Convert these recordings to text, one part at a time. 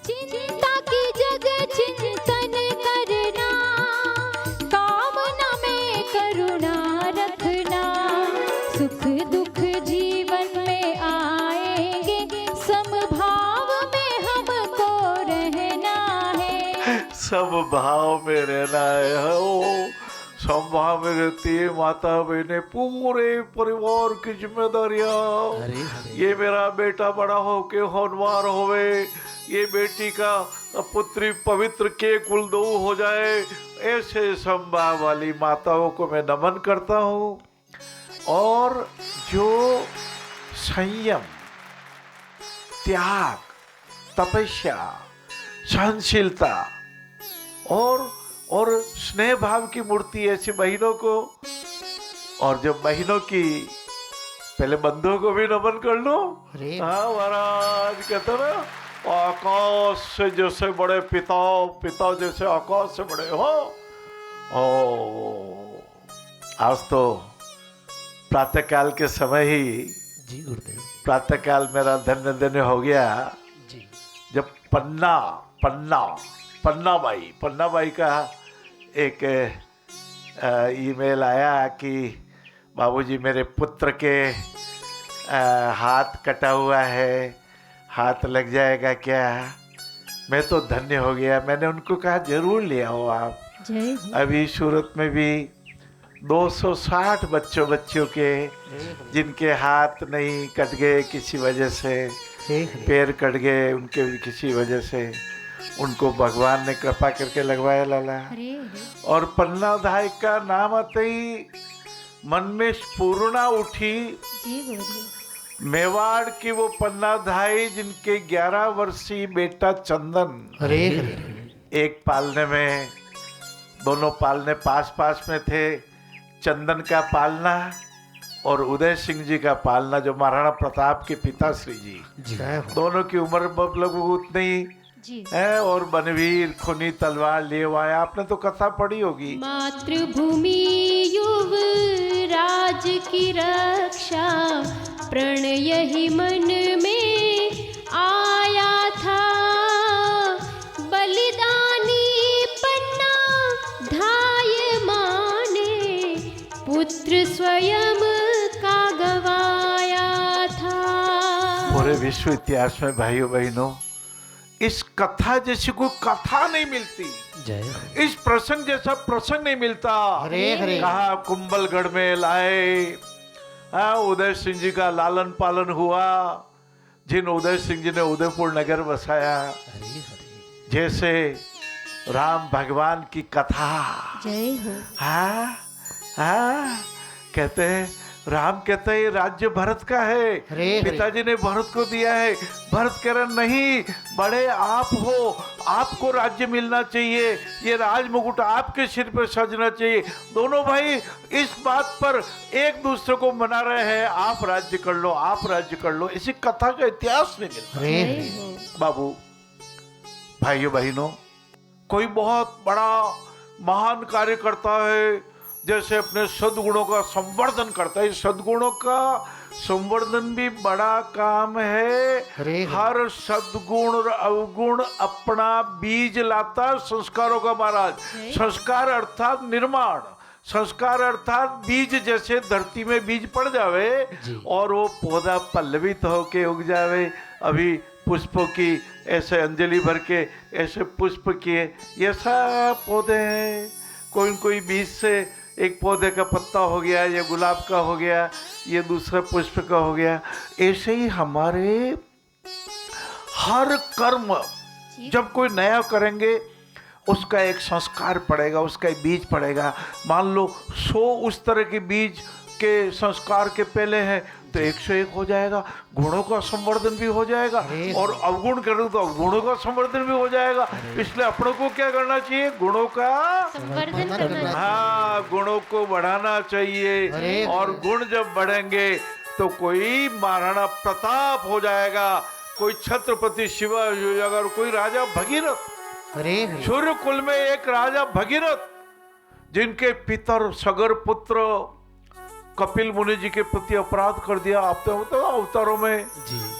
चिंता की जगह चिंतन करना, कामना में करुणा रखना, सुख दुख जीवन में आएंगे, समभाव में हमको रहना है। सब भाव में रहना है। ओ समभाव में रहती है माता बहने, पूरे परिवार की जिम्मेदारियां। ये मेरा बेटा बड़ा हो के होनहार होवे, ये बेटी का पुत्री पवित्र के कुल दो हो जाए, ऐसे समभाव वाली माताओं को मैं नमन करता हूँ। और जो संयम, त्याग, तपस्या, सहनशीलता और स्नेह भाव की मूर्ति ऐसी बहनों को, और जब बहनों की पहले बंधुओं को भी नमन कर लो। हाँ महाराज कहते ना, आकाश से जैसे बड़े पिता, पिता जैसे आकाश से बड़े हो। ओ आज तो प्रातःकाल के समय ही जी गुरुदेव, प्रातःकाल मेरा धन्य धन्य हो गया जी। जब पन्ना बाई का एक ईमेल आया कि बाबूजी मेरे पुत्र के हाथ कटा हुआ है, हाथ लग जाएगा क्या। मैं तो धन्य हो गया। मैंने उनको कहा जरूर ले आओ आप। अभी सूरत में भी 260 बच्चों के जिनके हाथ नहीं कट गए किसी वजह से, पैर कट गए उनके किसी वजह से, उनको भगवान ने कृपा करके लगवाया लाला। और पन्ना धाई का नाम आते ही मन में स्फूर्णा उठी। मेवाड़ की वो पन्ना धाई जिनके 11 वर्षीय बेटा चंदन, एक पालने में, दोनों पालने पास में थे। चंदन का पालना और उदय सिंह जी का पालना जो महाराणा प्रताप के पिताश्री जी, दोनों की उम्र लगभग उतनी है। और बनवीर खुनी तलवार लिए हुआ है। आपने तो कथा पढ़ी होगी। मातृभूमि युवराज की रक्षा, प्रण यही मन में आया था। बलिदानी पन्ना धाय माने, पुत्र स्वयं का गवाया था। पूरे विश्व इतिहास में भाइयों बहनों इस कथा जैसी कोई कथा नहीं मिलती, इस प्रसंग जैसा प्रसंग नहीं मिलता। कहा कुंभलगढ़ में लाए, उदय सिंह जी का लालन पालन हुआ, जिन उदय सिंह जी ने उदयपुर नगर बसाया। जैसे राम भगवान की कथा, कहते हैं राम कहते हैं ये राज्य भरत का है, पिताजी ने भरत को दिया है। भरत कह रहा नहीं, बड़े आप हो, आपको राज्य मिलना चाहिए, ये राज मुकुट आपके सिर पर सजना चाहिए। दोनों भाई इस बात पर एक दूसरे को मना रहे हैं, आप राज्य कर लो, आप राज्य कर लो। इसी कथा का इतिहास नहीं मिलता। बाबू भाइयों बहनों, कोई बहुत बड़ा महान कार्य करता है, जैसे अपने सद्गुणों का संवर्धन करता है। सद्गुणों का संवर्धन भी बड़ा काम है। हर सद्गुण और अवगुण अपना बीज लाता संस्कारों का महाराज। संस्कार अर्थात निर्माण, संस्कार अर्थात बीज। जैसे धरती में बीज पड़ जावे और वो पौधा पल्लवित होके उग जावे। अभी पुष्पों की ऐसे अंजलि भर के ऐसे पुष्प किए, ये सब पौधे हैं। कोई बीज से एक पौधे का पत्ता हो गया, ये गुलाब का हो गया, ये दूसरा पुष्प का हो गया। ऐसे ही हमारे हर कर्म जब कोई नया करेंगे उसका एक संस्कार पड़ेगा, उसका एक बीज पड़ेगा। मान लो 100 उस तरह के बीज के संस्कार के पहले हैं तो 101 हो जाएगा। गुणों का संवर्धन भी हो जाएगा और अवगुण करूँ तो अवगुणों का संवर्धन भी हो जाएगा। इसलिए अपनों को क्या करना चाहिए? गुणों का संवर्धन करना चाहिए। हाँ, गुणों को बढ़ाना चाहिए। और गुण जब बढ़ेंगे तो कोई महाराणा प्रताप हो जाएगा, कोई छत्रपति शिवाजी हो जाएगा, और कोई राजा भगीरथ। सूर्य कुल में एक राजा भगीरथ जिनके पितर सगर पुत्र कपिल मुनि जी के प्रति अपराध कर दिया। आप तो अवतारों में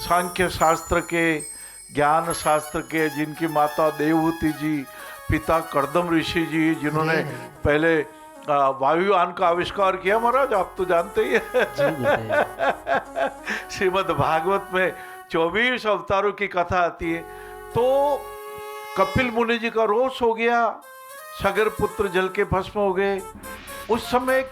सांख्य शास्त्र के ज्ञान शास्त्र के, जिनकी माता देवहूति जी, पिता कर्दम ऋषि जी, जिन्होंने पहले वायुयान का आविष्कार किया। महाराज आप तो जानते ही हैं। श्रीमद् भागवत में 24 अवतारों की कथा आती है। तो कपिल मुनि जी का रोष हो गया, सगर पुत्र जल के भस्म हो गए। उस समय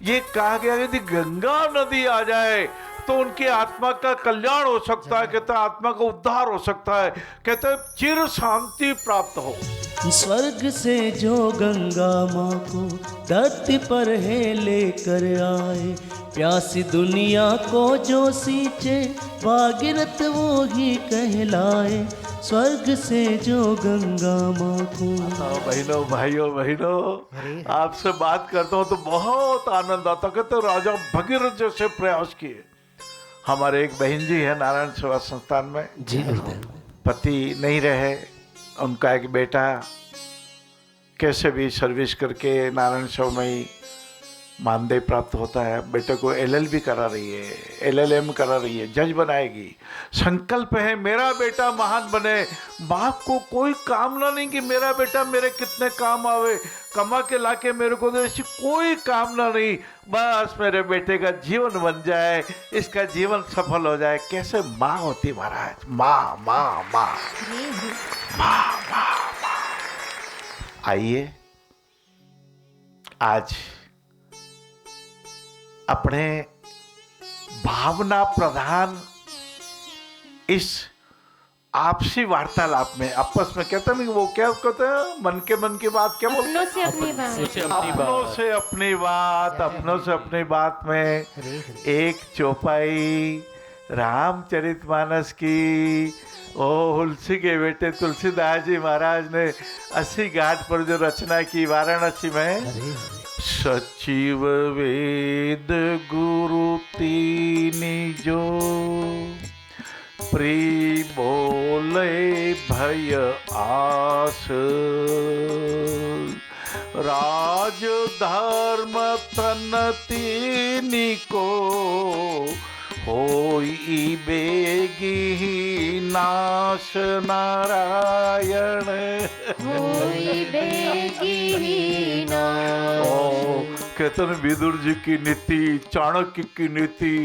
ये कहा गया यदि गंगा नदी आ जाए तो उनकी आत्मा का कल्याण हो सकता है, कहते हैं आत्मा का उद्धार हो सकता है, कहते हैं चिर शांति प्राप्त हो। स्वर्ग से जो गंगा माँ को धरती पर है लेकर आए, प्यासी दुनिया को जो सींचे भागीरथ वो ही कहलाए। स्वर्ग से जो गंगा माँ को। बहनों भाइयों बहनों, आपसे बात करता हूँ तो बहुत आनंद आता। कहते राजा भगीरथ जैसे प्रयास किए। हमारे एक बहन जी है नारायण सेवा संस्थान में जी, पति नहीं रहे, उनका एक बेटा कैसे भी सर्विस करके नारायण सेवा में ही मानदेय प्राप्त होता है। बेटे को LLB करा रही है, LLM करा रही है, जज बनाएगी। संकल्प है मेरा बेटा महान बने। बाप को कोई कामना नहीं कि मेरा बेटा मेरे कितने काम आवे, कमा के लाके मेरे को दे, ऐसी कोई कामना नहीं। बस मेरे बेटे का जीवन बन जाए, इसका जीवन सफल हो जाए। कैसे माँ होती महाराज, माँ माँ माँ माँ माँ माँ। आइए आज अपने भावना प्रधान इस आपसी वार्तालाप में आपस में कहते हैं, वो क्या कहते हैं, मन के मन की बात, क्या बोलते हैं, अपनों से अपनी बात, अपनों से अपनी बात, अपनों से अपनी बात में एक चौपाई रामचरितमानस की ओ तुलसी के बेटे तुलसीदास जी महाराज ने 80 घाट पर जो रचना की वाराणसी में। सचिव वेद गुरु तीनी जो प्री बोले भय आस, राज धर्म तन तीनी को होई बेगी नाश नारायण, होई बेगी नाश। कहते हैं विदुर जी की नीति, चाणक्य की नीति,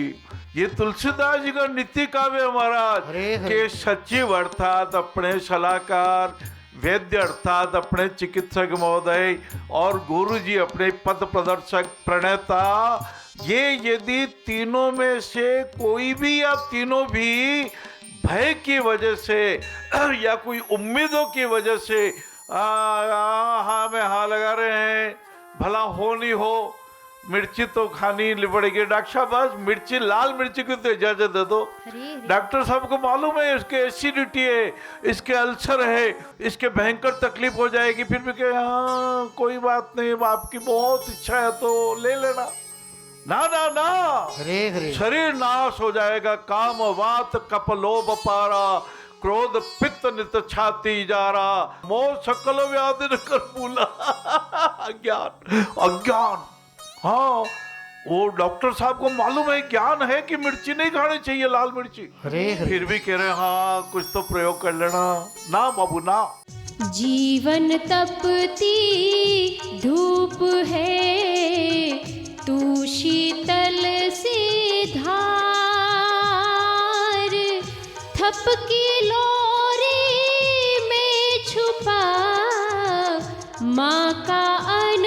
ये तुलसीदास जी का नीति काव्य महाराज के सचिव अर्थात अपने सलाहकार, वैद्य अर्थात अपने चिकित्सक महोदय और गुरु जी अपने पथ प्रदर्शक प्रणेता, ये यदि तीनों में से कोई भी या तीनों भी भय की वजह से या कोई उम्मीदों की वजह से हाँ में हाँ लगा रहे हैं, भला हो नहीं हो, मिर्ची तो खानी पड़ेगी। डॉक्टर साहब बस मिर्ची, लाल मिर्ची की तो इजाजत दे दो। डॉक्टर साहब को मालूम है इसके एसिडिटी है, इसके अल्सर है, इसके भयंकर तकलीफ हो जाएगी, फिर भी कहे हाँ कोई बात नहीं, आपकी बहुत इच्छा है तो ले लेना। ना ना ना, शरीर नाश हो जाएगा। काम वात कप लोभ पारा, क्रोध पित्त नित छाती जारा, मोह सकल व्याधि न कर भूला। अज्ञान अज्ञान। हाँ वो डॉक्टर साहब को मालूम है, ज्ञान है कि मिर्ची नहीं खानी चाहिए, लाल मिर्ची, फिर भी कह रहे हाँ कुछ तो प्रयोग कर लेना। ना बाबू ना। जीवन तपती धूप है, तू शीतल सी धार, थपकी लोरी में छुपा माँ का अन